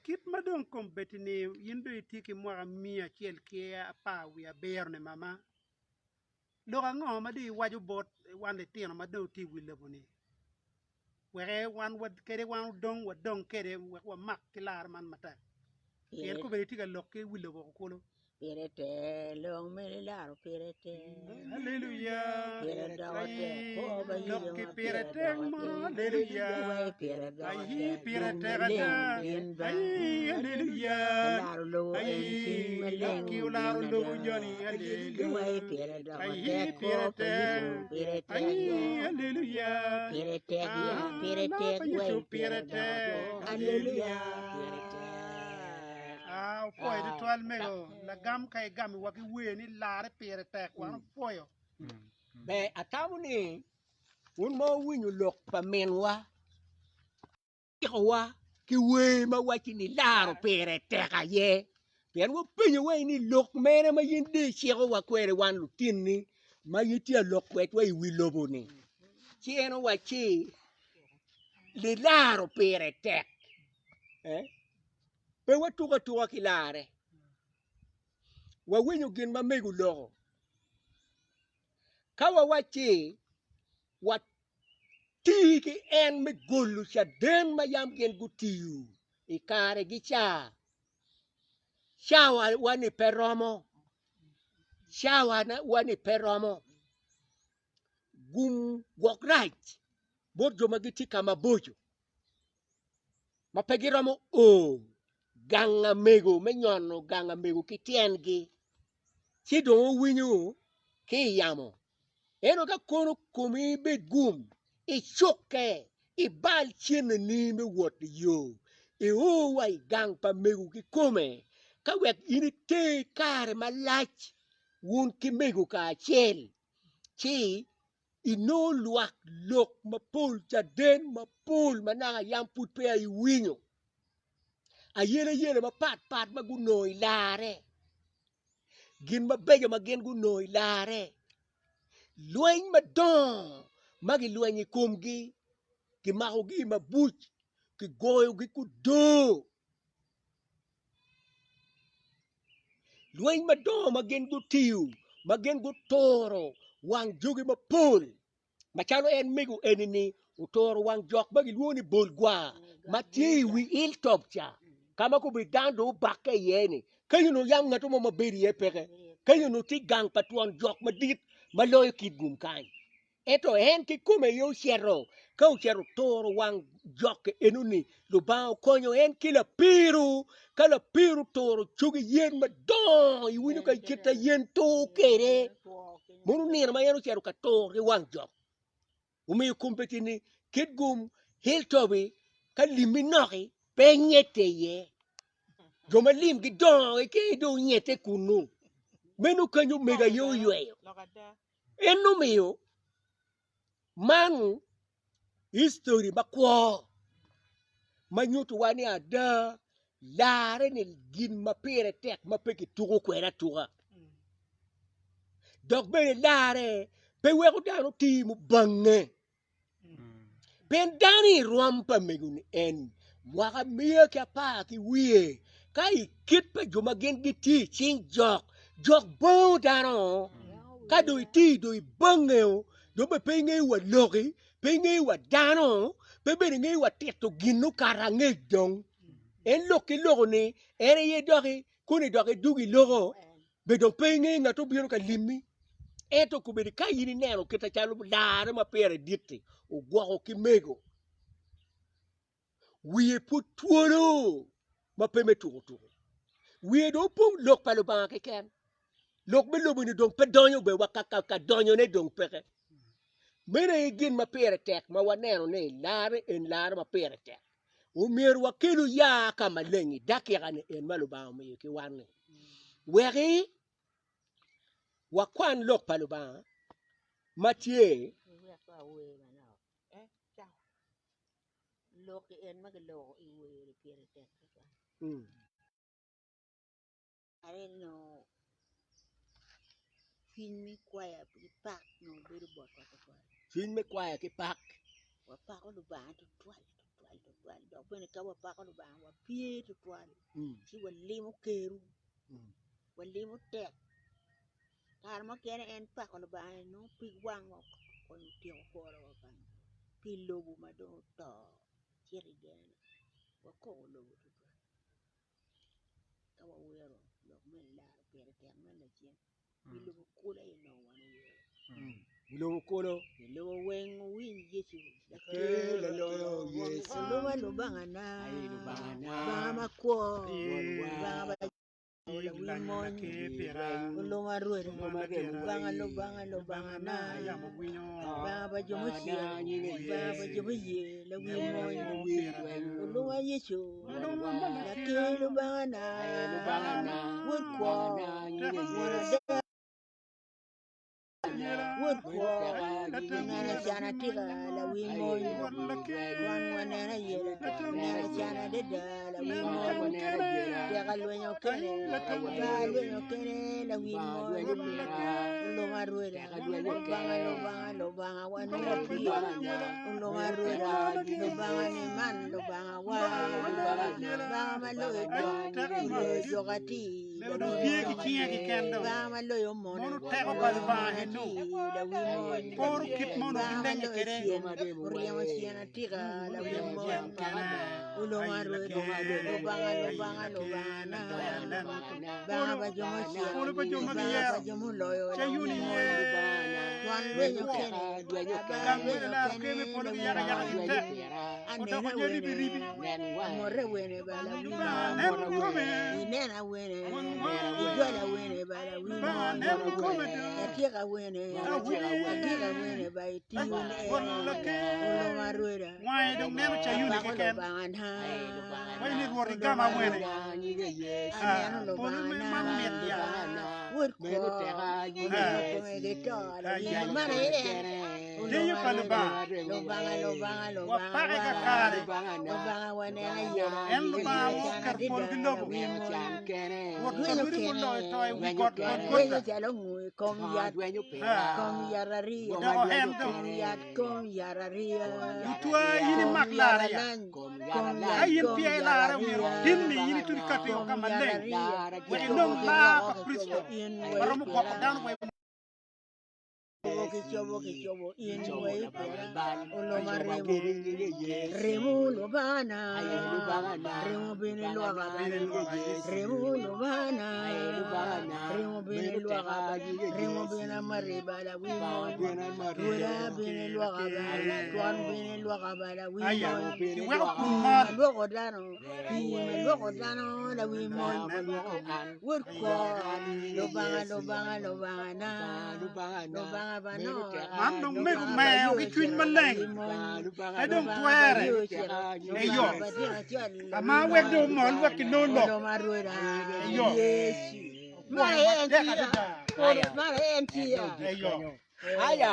Kit madong kompetini yindo itiki mwaka mia chiel kia pa wia ber ne mama. Loka ngo madi waju bot wan le tino mado ti Wilobo ni. Were wan wad kere wan dong kere wa mak kilar man mata. Yen ko beri tika lokke Wilobo Kulu. Pirete long me laro pirete. Hallelujah. Pirete ko ba Lokke pirete ma hallelujah. Ay pirete gata. Ay hallelujah. Laro lo Ay lokke ularo lo Johnny hallelujah. Ay pirete. Ay hallelujah. Pirete ya pirete pirete. Hallelujah. Poyo de twal mego la gam kay gam waki weni laare pere tek wan poyo. Be atamuni un mo winyu lok pa menwa wa ki we ma wachi ni laro pere teka ye pen wo pinyo we ni lok mene ma yindi chego wa kwere wan lutin ni ma yiti lok kwet we Wilobo ni chieno wachi li laro pere tek pe wa tuka ki lare wa winyu gin ma megu logo kawa wachi wa tiki en me golu sa den ma yam gen gutiu ikare gi cha wani peromo wani peromo gum wok right bojo magiti kama bojo mapegiromo ganga mego menyono ganga mego kitiengi chido winyu ki yamo eno ka kono kumi be gum ichoke ibal chene ni me wot yo wa gang pa megu ki kome ka wek ini te kare malach wun ki megu ka chel chi ino luak lok mapul chaden mapul mananga yam put pe ai winyo ayene ma pat magunoi lare gin mabejo magen gunoi lare lueny madong magi lueny kumgi ki makogi mabuch ki goyogi kudo lueny madong magen gutiu magen gutoro wang jogi mapol machalo en migu enini utoro wang jok bagi luoni bolgwa matie wi iltop cha kama ko be dando bakke yeni kayo no yam ngato mo maberi epeke kayo no ti gang patuan jok madit maloyo kidgum kan eto en ki kume yo chero ka chero toro wang jok enuni lo ba konyo en kila piru toro chugi yen madon iwinu ka kita yen to kere munu nira ma yero chero ka toro wang jok umi kumpetini kidgum hiltobi ka liminoki pe nyete ye joma lim gi don ke do nyete kunu menu kanyo mega yo yweyo enu miyo man history bakwo manyutu wani ada lare ni gin mapere tek mapeki tugo kwera tuga dok bere lare pe weko dano timu bange pen dani rompa meguni en waka miye ka pa ki wiye kai kit pe joma gen giti ching jok bo dano ka do iti do bange do be pe nge wa logi pe nge wa dano pe be nge wa teto ginu karange dong en loki logo ni ere ye dogi kuni dogi dugi logo be do pe nge ngato biro ka limi eto ku be ka yini neno kita chalo dare ma pere ditti o gwo ki mego wiye putuoro ma peme tugo wiye do pum lok palo ba ke ken lok be lobo ni dong pe donyo be wakaka ka donyo ne dong peke mene gin ma pere tek ma waneno ne lare ma pere tek umir wakilu ya kama lengi dakika ne en malo ba mo ki wanne wegi wakwan lok palo ba matie Lok en magalo iwe pirete. I don't know. Fin mi kwaya pak no beru bot fin me kwaya ki pak wa pak lu ba to twal pene ka wa pa ko ba wa pie to twal ti wa limo keru wa limo tek kar ma kene en pa ko ba no pi wang ko ti ko ro kan pi lobu ma do to chiri den wa ko lobu to twal ka wa wero lo men la pere tek men la chen Wilobo Kulu no wan wero Wilobo Kulu lo wen win Yecu Kela lo Yesu Luma lubangana, lubangana. bama ko, Bama wimon, uluma ruwe, lubangana, baba jumusi, baba jumusi, la wimon, uluma Yecu, la ke lubangana, wurko, nana chana tiga la wimon wan wanana yela nana chana deda la wimon tiga luenyo kene la wimon uloma rueda lobanga wanana pio uloma rueda lobanga ni man lobanga wa banga maloe do jogati banga maloe mono por kit mono ndenge kere Uriamo siana tiga la wimon uloma rueda lobanga banga bajomo siana banga bajomo loyo la wimon Juan dueño kene andena wene morre wene bala wimon inena wene igwala wene bala wimon yatiga wene ba itimune uloma rueda why don't never chayuni keken why ni wori kama wene aneno lobana wurko Deyo kaluba wapare kakare en luba wakar por gilobo wakar wiri mulo itoy wikot kom yararia Yutua yini maklara ya ayin pia lara wiro dinni yini turi kapi okamale wadi nong la pa Kristo baramu koko dan way Chobo in way uloma remu lubana remu bini luaga remu lubana remu bini luaga remu bini mariba la wimon wira bini luaga tuan bini luaga la wimon luago dano la wimon wurko lubanga man dong me meo ki chuin maleng e dong tuere e yo ama wek do mol wek ki no lo e yo Mara enti ya. e yo Aya